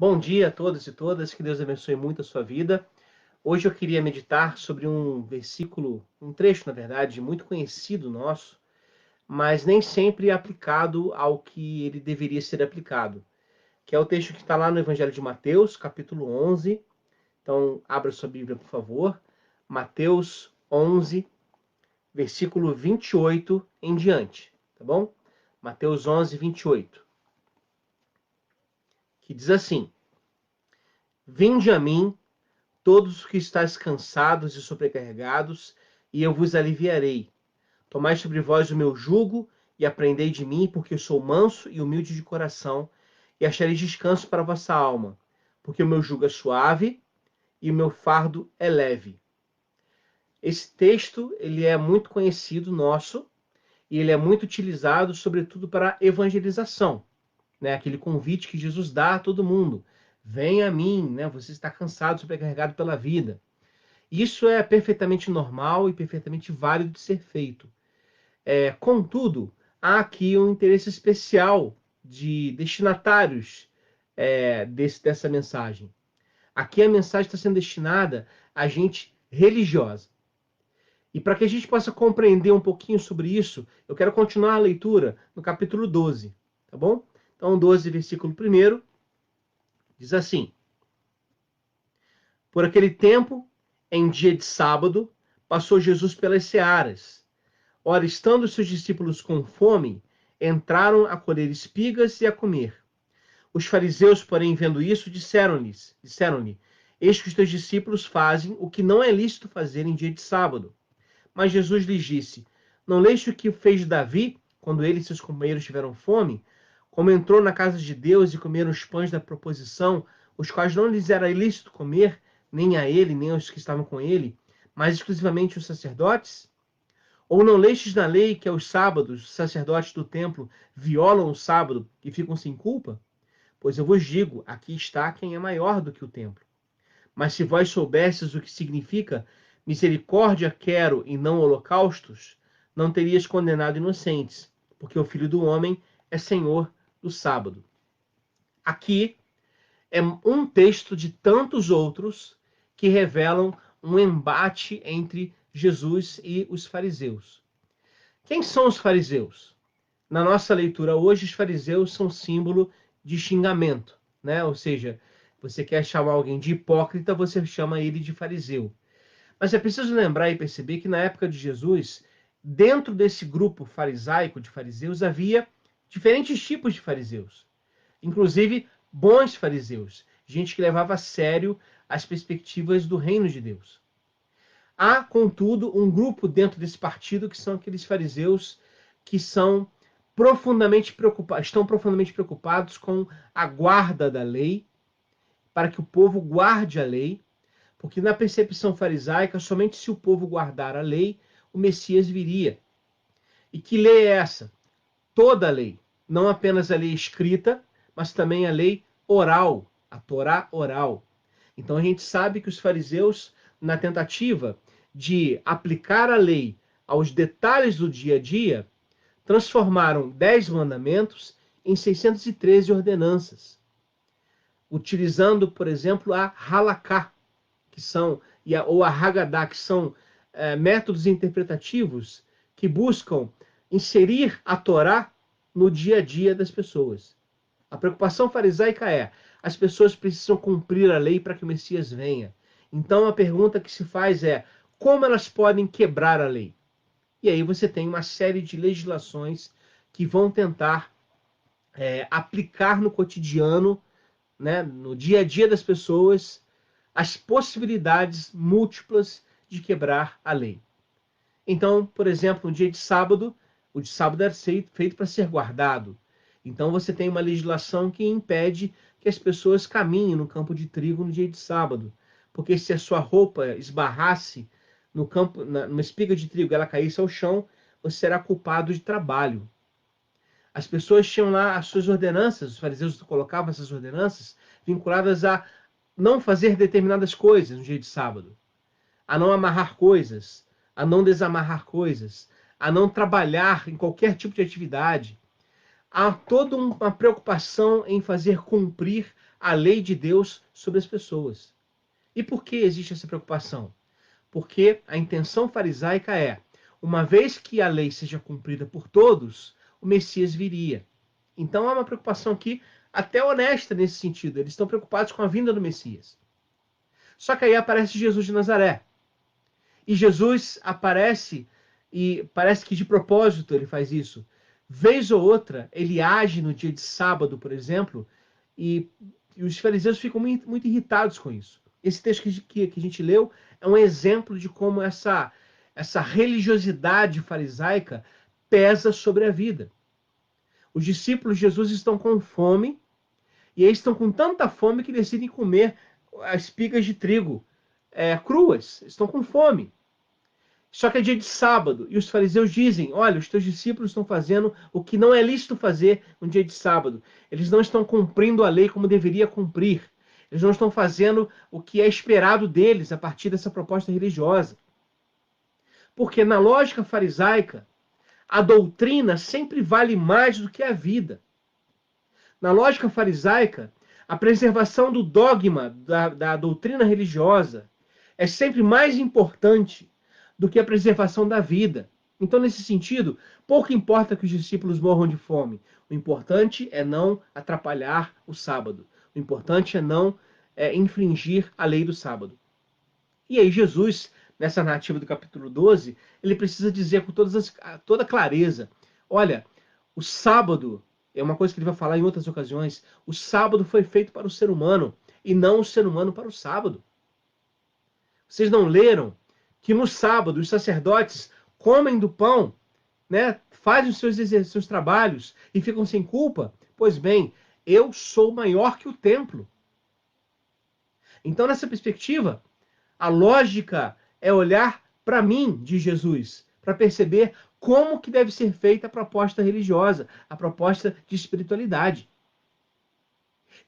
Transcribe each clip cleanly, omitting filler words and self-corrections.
Bom dia a todos e todas, que Deus abençoe muito a sua vida. Hoje eu queria meditar sobre um versículo, um trecho, na verdade, muito conhecido nosso, mas nem sempre aplicado ao que ele deveria ser aplicado, que é o texto que está lá no Evangelho de Mateus, capítulo 11. Então, abra sua Bíblia, por favor. Mateus 11, versículo 28 em diante, tá bom? Mateus 11, 28, que diz assim: Vinde a mim, todos os que estáis cansados e sobrecarregados, e eu vos aliviarei. Tomai sobre vós o meu jugo e aprendei de mim, porque eu sou manso e humilde de coração, e achareis descanso para a vossa alma, porque o meu jugo é suave e o meu fardo é leve. Esse texto ele é muito conhecido nosso e ele é muito utilizado, sobretudo, para evangelização, né? Aquele convite que Jesus dá a todo mundo. Venha a mim, né? Você está cansado, sobrecarregado pela vida. Isso é perfeitamente normal e perfeitamente válido de ser feito. Contudo, há aqui um interesse especial de destinatários dessa mensagem. Aqui a mensagem está sendo destinada a gente religiosa. E para que a gente possa compreender um pouquinho sobre isso, eu quero continuar a leitura no capítulo 12, tá bom? Então, 12, versículo 1, diz assim: Por aquele tempo, em dia de sábado, passou Jesus pelas searas. Ora, estando seus discípulos com fome, entraram a colher espigas e a comer. Os fariseus, porém, vendo isso, disseram-lhe: Eis que os teus discípulos fazem o que não é lícito fazer em dia de sábado. Mas Jesus lhes disse: Não leste o que fez Davi, quando ele e seus companheiros tiveram fome? Como entrou na casa de Deus e comeram os pães da proposição, os quais não lhes era ilícito comer, nem a ele, nem aos que estavam com ele, mas exclusivamente os sacerdotes? Ou não lestes na lei que aos sábados os sacerdotes do templo violam o sábado e ficam sem culpa? Pois eu vos digo, aqui está quem é maior do que o templo. Mas se vós soubesses o que significa misericórdia quero e não holocaustos, não terias condenado inocentes, porque o Filho do Homem é Senhor do sábado. Aqui é um texto de tantos outros que revelam um embate entre Jesus e os fariseus. Quem são os fariseus? Na nossa leitura hoje, os fariseus são símbolo de xingamento, né? Ou seja, você quer chamar alguém de hipócrita, você chama ele de fariseu. Mas é preciso lembrar e perceber que na época de Jesus, dentro desse grupo farisaico de fariseus, havia diferentes tipos de fariseus. Inclusive, bons fariseus. Gente que levava a sério as perspectivas do reino de Deus. Há, contudo, um grupo dentro desse partido que são aqueles fariseus que estão profundamente preocupados com a guarda da lei, para que o povo guarde a lei, porque na percepção farisaica, somente se o povo guardar a lei, o Messias viria. E que lei é essa? Toda a lei, não apenas a lei escrita, mas também a lei oral, a Torá oral. Então a gente sabe que os fariseus, na tentativa de aplicar a lei aos detalhes do dia a dia, transformaram 10 mandamentos em 613 ordenanças, utilizando, por exemplo, a halaká, ou a Haggadah, que são métodos interpretativos que buscam inserir a Torá no dia a dia das pessoas. A preocupação farisaica é: as pessoas precisam cumprir a lei para que o Messias venha. Então a pergunta que se faz é: como elas podem quebrar a lei? E aí você tem uma série de legislações que vão tentar aplicar no cotidiano, né, no dia a dia das pessoas, as possibilidades múltiplas de quebrar a lei. Então, por exemplo, no dia de sábado, o de sábado era feito para ser guardado. Então você tem uma legislação que impede que as pessoas caminhem no campo de trigo no dia de sábado. Porque se a sua roupa esbarrasse no campo, numa espiga de trigo, ela caísse ao chão, você será culpado de trabalho. As pessoas tinham lá as suas ordenanças, os fariseus colocavam essas ordenanças vinculadas a não fazer determinadas coisas no dia de sábado, a não amarrar coisas, a não desamarrar coisas, a não trabalhar em qualquer tipo de atividade. Há toda uma preocupação em fazer cumprir a lei de Deus sobre as pessoas. E por que existe essa preocupação? Porque a intenção farisaica é, uma vez que a lei seja cumprida por todos, o Messias viria. Então há uma preocupação aqui até honesta nesse sentido. Eles estão preocupados com a vinda do Messias. Só que aí aparece Jesus de Nazaré. E Jesus aparece, e parece que de propósito ele faz isso. Vez ou outra, ele age no dia de sábado, por exemplo, e os fariseus ficam muito irritados com isso. Esse texto que a gente leu é um exemplo de como essa religiosidade farisaica pesa sobre a vida. Os discípulos de Jesus estão com fome, e eles estão com tanta fome que decidem comer as espigas de trigo cruas. Estão com fome. Só que é dia de sábado, e os fariseus dizem, olha, os teus discípulos estão fazendo o que não é lícito fazer no dia de sábado. Eles não estão cumprindo a lei como deveria cumprir. Eles não estão fazendo o que é esperado deles a partir dessa proposta religiosa. Porque na lógica farisaica, a doutrina sempre vale mais do que a vida. Na lógica farisaica, a preservação do dogma da doutrina religiosa é sempre mais importante do que a preservação da vida. Então, nesse sentido, pouco importa que os discípulos morram de fome. O importante é não atrapalhar o sábado. O importante é não infringir a lei do sábado. E aí Jesus, nessa narrativa do capítulo 12, ele precisa dizer com toda clareza, olha, o sábado, é uma coisa que ele vai falar em outras ocasiões, o sábado foi feito para o ser humano, e não o ser humano para o sábado. Vocês não leram que no sábado os sacerdotes comem do pão, né, fazem os seus trabalhos e ficam sem culpa? Pois bem, eu sou maior que o templo. Então, nessa perspectiva, a lógica é olhar para mim, de Jesus, para perceber como que deve ser feita a proposta religiosa, a proposta de espiritualidade.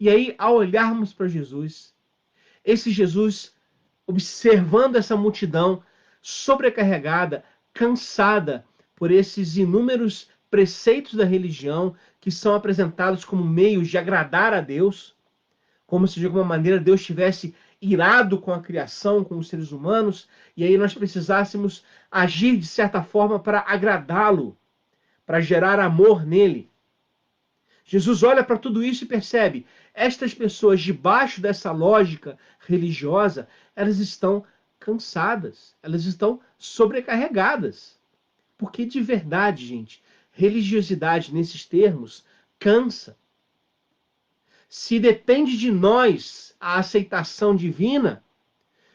E aí, ao olharmos para Jesus, esse Jesus observando essa multidão sobrecarregada, cansada por esses inúmeros preceitos da religião que são apresentados como meios de agradar a Deus, como se de alguma maneira Deus estivesse irado com a criação, com os seres humanos, e aí nós precisássemos agir de certa forma para agradá-lo, para gerar amor nele. Jesus olha para tudo isso e percebe, estas pessoas debaixo dessa lógica religiosa, elas estão cansadas, elas estão sobrecarregadas. Porque de verdade, gente, religiosidade nesses termos cansa. Se depende de nós a aceitação divina,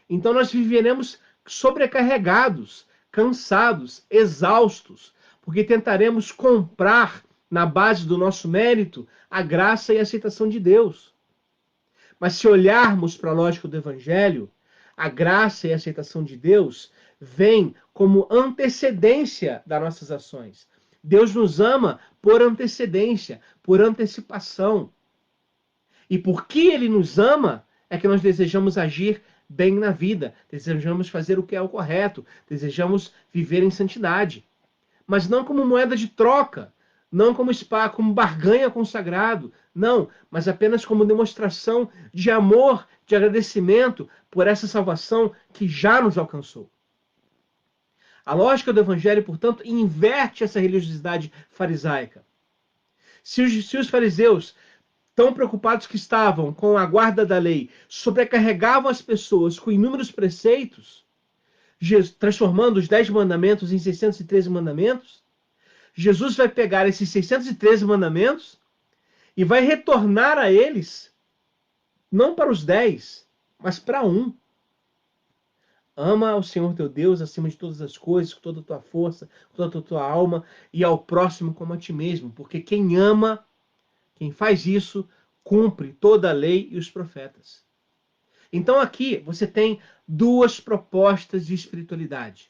então nós viveremos sobrecarregados, cansados, exaustos, porque tentaremos comprar na base do nosso mérito a graça e a aceitação de Deus. Mas se olharmos para a lógica do Evangelho, a graça e a aceitação de Deus vem como antecedência das nossas ações. Deus nos ama por antecedência, por antecipação. E porque Ele nos ama, é que nós desejamos agir bem na vida, desejamos fazer o que é o correto, desejamos viver em santidade. Mas não como moeda de troca, não como barganha consagrado, não, mas apenas como demonstração de amor, de agradecimento por essa salvação que já nos alcançou. A lógica do Evangelho, portanto, inverte essa religiosidade farisaica. Se os fariseus, tão preocupados que estavam com a guarda da lei, sobrecarregavam as pessoas com inúmeros preceitos, transformando os 10 mandamentos em 613 mandamentos, Jesus vai pegar esses 613 mandamentos e vai retornar a eles, não para os 10, mas para um. Ama ao Senhor teu Deus acima de todas as coisas, com toda a tua força, com toda a tua alma, e ao próximo como a ti mesmo. Porque quem ama, quem faz isso, cumpre toda a lei e os profetas. Então aqui você tem duas propostas de espiritualidade.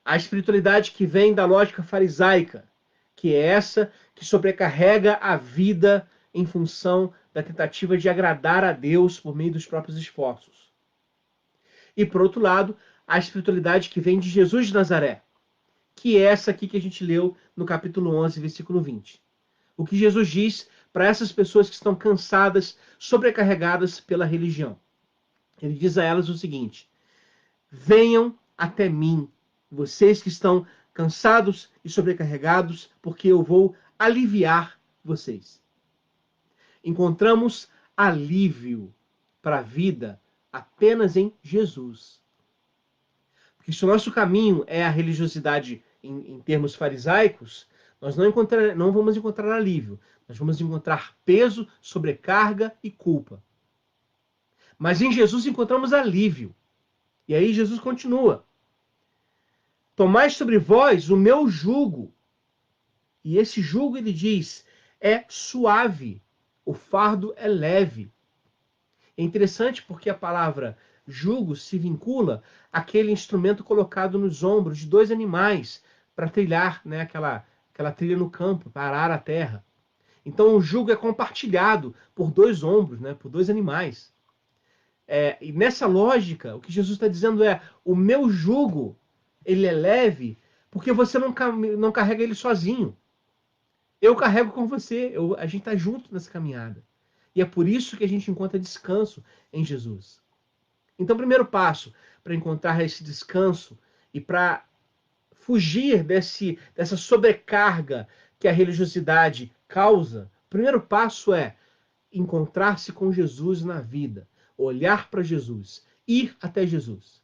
A espiritualidade que vem da lógica farisaica, que é essa que sobrecarrega a vida em função da tentativa de agradar a Deus por meio dos próprios esforços. E, por outro lado, a espiritualidade que vem de Jesus de Nazaré, que é essa aqui que a gente leu no capítulo 11, versículo 20. O que Jesus diz para essas pessoas que estão cansadas, sobrecarregadas pela religião. Ele diz a elas o seguinte: venham até mim, vocês que estão cansados e sobrecarregados, porque eu vou aliviar vocês. Encontramos alívio para a vida apenas em Jesus. Porque se o nosso caminho é a religiosidade em termos farisaicos, nós não vamos encontrar alívio. Nós vamos encontrar peso, sobrecarga e culpa. Mas em Jesus encontramos alívio. E aí Jesus continua: tomai sobre vós o meu jugo. E esse jugo, ele diz, é suave. O fardo é leve. É interessante porque a palavra jugo se vincula àquele instrumento colocado nos ombros de dois animais para trilhar, né, aquela trilha no campo, para arar a terra. Então o jugo é compartilhado por dois ombros, né, por dois animais. E nessa lógica, o que Jesus está dizendo é: o meu jugo, ele é leve, porque você não carrega ele sozinho. Eu carrego com você, a gente está junto nessa caminhada. E é por isso que a gente encontra descanso em Jesus. Então, o primeiro passo para encontrar esse descanso e para fugir dessa sobrecarga que a religiosidade causa, o primeiro passo é encontrar-se com Jesus na vida, olhar para Jesus, ir até Jesus.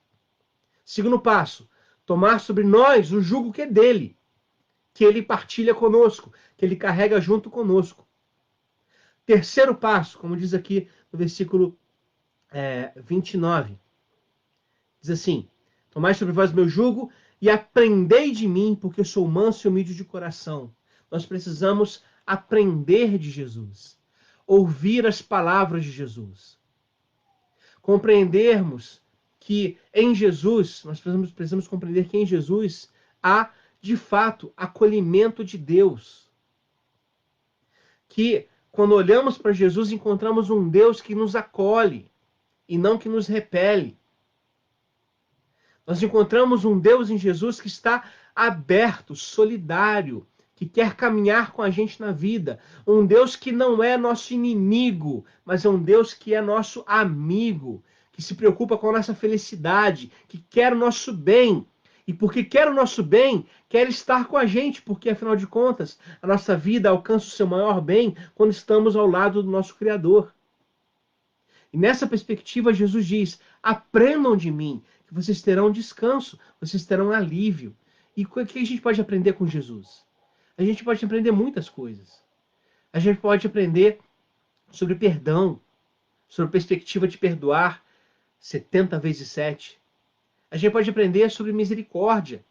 Segundo passo, tomar sobre nós o jugo que é dele, que ele partilha conosco, que ele carrega junto conosco. Terceiro passo, como diz aqui no versículo 29, diz assim: tomai sobre vós meu jugo e aprendei de mim, porque eu sou manso e humilde de coração. Nós precisamos aprender de Jesus, ouvir as palavras de Jesus, compreendermos que em Jesus, nós precisamos compreender que em Jesus há, de fato, acolhimento de Deus. Que quando olhamos para Jesus, encontramos um Deus que nos acolhe e não que nos repele. Nós encontramos um Deus em Jesus que está aberto, solidário, que quer caminhar com a gente na vida. Um Deus que não é nosso inimigo, mas é um Deus que é nosso amigo, que se preocupa com a nossa felicidade, que quer o nosso bem. E porque quer o nosso bem, quer estar com a gente, porque afinal de contas, a nossa vida alcança o seu maior bem quando estamos ao lado do nosso Criador. E nessa perspectiva, Jesus diz: aprendam de mim, que vocês terão descanso, vocês terão alívio. E o que a gente pode aprender com Jesus? A gente pode aprender muitas coisas. A gente pode aprender sobre perdão, sobre a perspectiva de perdoar 70 vezes 7. A gente pode aprender sobre misericórdia,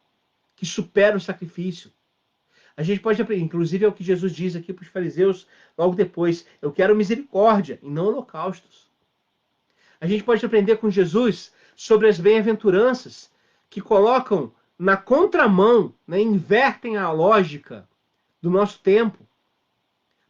que supera o sacrifício. A gente pode aprender, inclusive é o que Jesus diz aqui para os fariseus logo depois: eu quero misericórdia e não holocaustos. A gente pode aprender com Jesus sobre as bem-aventuranças, que colocam na contramão, né, invertem a lógica do nosso tempo,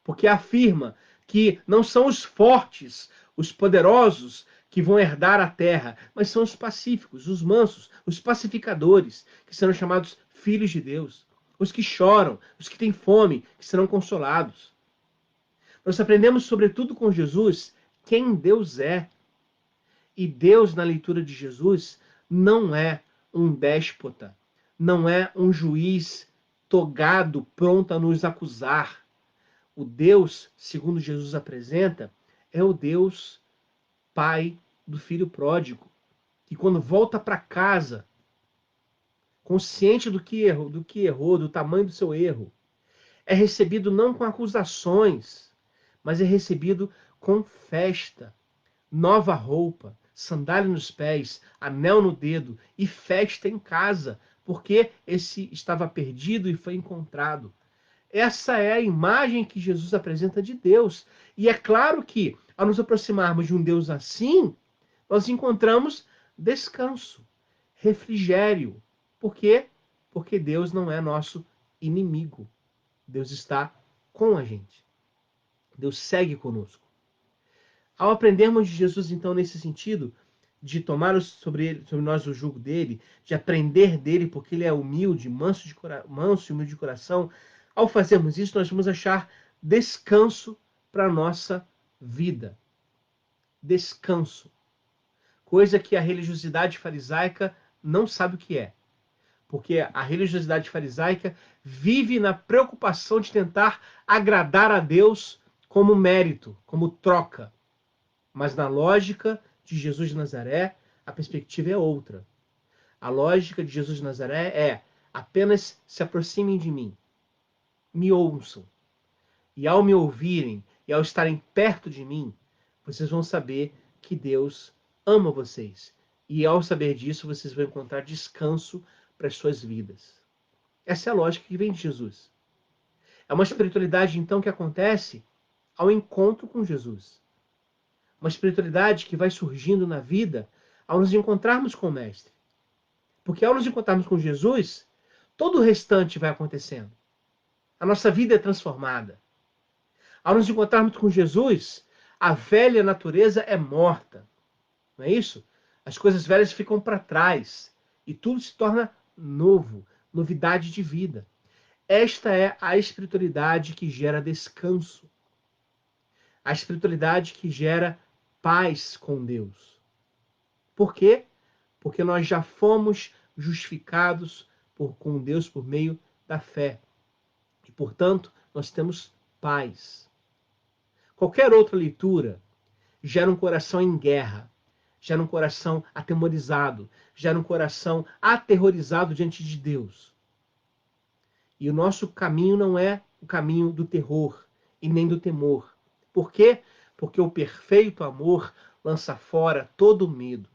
porque afirma que não são os fortes, os poderosos, que vão herdar a terra, mas são os pacíficos, os mansos, os pacificadores, que serão chamados filhos de Deus. Os que choram, os que têm fome, que serão consolados. Nós aprendemos, sobretudo com Jesus, quem Deus é. E Deus, na leitura de Jesus, não é um déspota, não é um juiz togado, pronto a nos acusar. O Deus, segundo Jesus apresenta, é o Deus pai do filho pródigo, que quando volta para casa, consciente do que errou, do tamanho do seu erro, é recebido não com acusações, mas é recebido com festa, nova roupa, sandália nos pés, anel no dedo e festa em casa, porque esse estava perdido e foi encontrado. Essa é a imagem que Jesus apresenta de Deus. E é claro que, ao nos aproximarmos de um Deus assim, nós encontramos descanso, refrigério. Por quê? Porque Deus não é nosso inimigo. Deus está com a gente. Deus segue conosco. Ao aprendermos de Jesus, então, nesse sentido, de tomar sobre nós o jugo dele, de aprender dele, porque ele é humilde, manso e humilde de coração, ao fazermos isso, nós vamos achar descanso para a nossa vida. Descanso. Coisa que a religiosidade farisaica não sabe o que é. Porque a religiosidade farisaica vive na preocupação de tentar agradar a Deus como mérito, como troca. Mas na lógica de Jesus de Nazaré, a perspectiva é outra. A lógica de Jesus de Nazaré é: apenas se aproximem de mim, me ouçam. E ao me ouvirem e ao estarem perto de mim, vocês vão saber que Deus ama vocês. E ao saber disso, vocês vão encontrar descanso para as suas vidas. Essa é a lógica que vem de Jesus. É uma espiritualidade, então, que acontece ao encontro com Jesus. Uma espiritualidade que vai surgindo na vida ao nos encontrarmos com o Mestre. Porque ao nos encontrarmos com Jesus, todo o restante vai acontecendo. A nossa vida é transformada. Ao nos encontrarmos com Jesus, a velha natureza é morta. Não é isso? As coisas velhas ficam para trás e tudo se torna novo, novidade de vida. Esta é a espiritualidade que gera descanso. A espiritualidade que gera paz com Deus. Por quê? Porque nós já fomos justificados com Deus por meio da fé. E, portanto, nós temos paz. Qualquer outra leitura gera um coração em guerra, gera um coração atemorizado, gera um coração aterrorizado diante de Deus. E o nosso caminho não é o caminho do terror e nem do temor. Por quê? Porque o perfeito amor lança fora todo medo.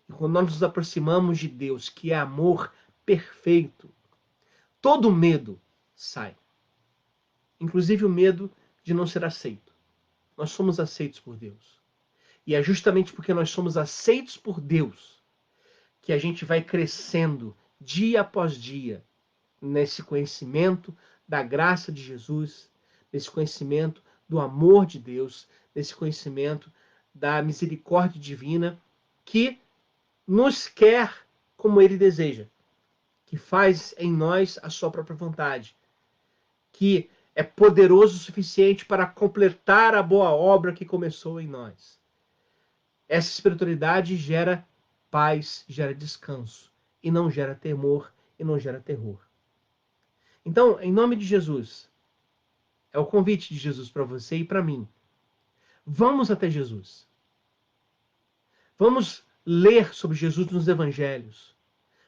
E quando nós nos aproximamos de Deus, que é amor perfeito, todo medo sai. Inclusive o medo de não ser aceito. Nós somos aceitos por Deus. E é justamente porque nós somos aceitos por Deus que a gente vai crescendo dia após dia nesse conhecimento da graça de Jesus, nesse conhecimento do amor de Deus, nesse conhecimento da misericórdia divina que nos quer como Ele deseja, que faz em nós a sua própria vontade, que é poderoso o suficiente para completar a boa obra que começou em nós. Essa espiritualidade gera paz, gera descanso, e não gera temor, e não gera terror. Então, em nome de Jesus, é o convite de Jesus para você e para mim. Vamos até Jesus. Vamos ler sobre Jesus nos evangelhos.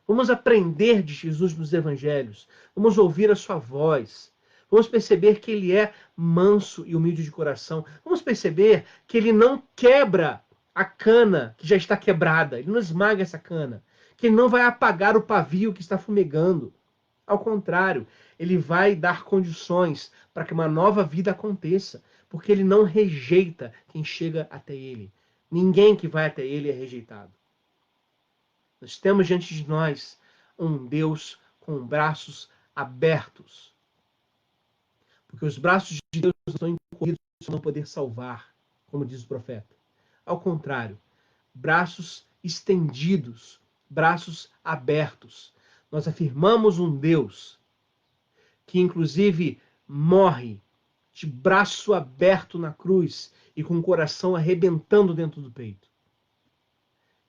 Vamos aprender de Jesus nos evangelhos. Vamos ouvir a sua voz. Vamos perceber que ele é manso e humilde de coração. Vamos perceber que ele não quebra a cana que já está quebrada. Ele não esmaga essa cana. Que ele não vai apagar o pavio que está fumegando. Ao contrário, ele vai dar condições para que uma nova vida aconteça. Porque ele não rejeita quem chega até ele. Ninguém que vai até ele é rejeitado. Nós temos diante de nós um Deus com braços abertos. Porque os braços de Deus não estão encolhidos para não poder salvar, como diz o profeta. Ao contrário, braços estendidos, braços abertos. Nós afirmamos um Deus que inclusive morre de braço aberto na cruz e com o coração arrebentando dentro do peito.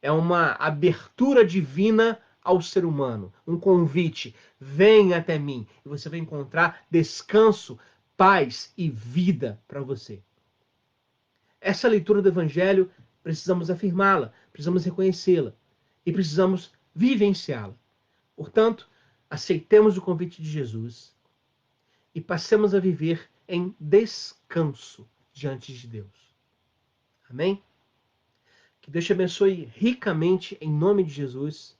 É uma abertura divina ao ser humano, um convite. Vem até mim e você vai encontrar descanso, paz e vida para você. Essa leitura do Evangelho, precisamos afirmá-la, precisamos reconhecê-la e precisamos vivenciá-la. Portanto, aceitemos o convite de Jesus e passemos a viver em descanso diante de Deus. Amém? Que Deus te abençoe ricamente em nome de Jesus.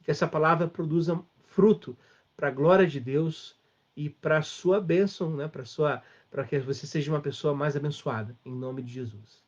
Que essa palavra produza fruto para a glória de Deus e para a sua bênção, né? Para que você seja uma pessoa mais abençoada, em nome de Jesus.